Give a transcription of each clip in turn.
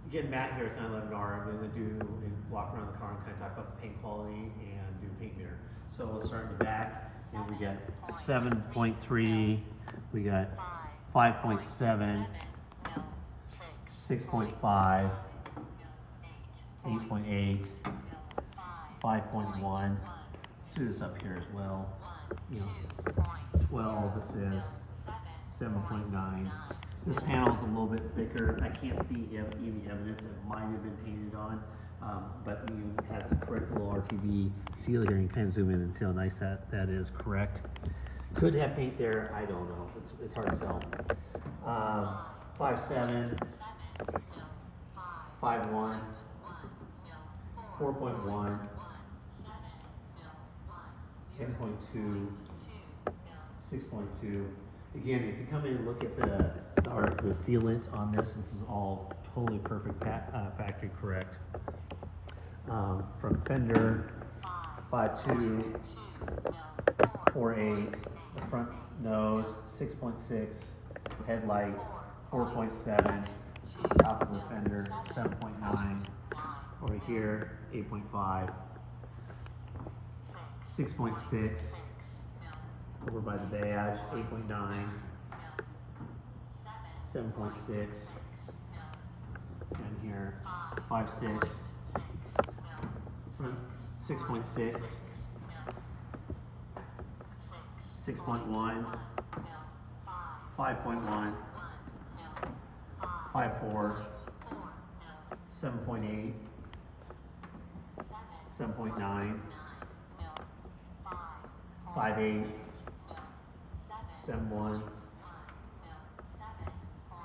Again, Matt here at 911R. I'm going to do a walk around the car and kind of talk about the paint quality and do paint mirror. So we'll start in the back, and we got 7.3, we got 5.7, 6.5, 8.8, 5.1. Let's do this up here as well. 12, it says 7.9. This panel is a little bit thicker. I can't see any evidence it might have been painted on, but it has the correct little RTV seal here. You can kind of zoom in and see how nice that is. Correct. Could have paint there. I don't know. It's hard to tell. 5.7, 5.1, 4.1, 10.2, 6.2. Again, if you come in and look at the sealant on this is all totally perfect, factory correct. From fender, 5.2, 4.8, the front nose, 6.6, headlight, 4.7, top of the fender, 7.9, over here, 8.5, 6.6, over by the badge, 8.9, 7.6, and here, 5.6, 6.6, 6.1, 5.1, 5.4, 7.8, 7.9, 5.8, 7.1,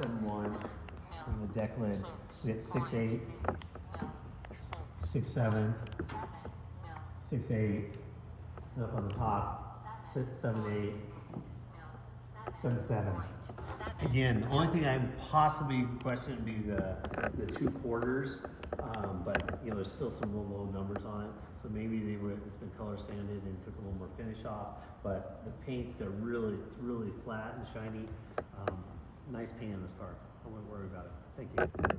7.1, and the deck lid, we get 6.8, 6.7, 6.8, up on the top, 7.8, 7.7. Again, the only thing I possibly question would be the 2 quarters, but there's still some real low numbers on it. So maybe it's been color sanded and took a little more finish off, but the paint's it's really flat and shiny. Nice paint on this car. I wouldn't worry about it. Thank you.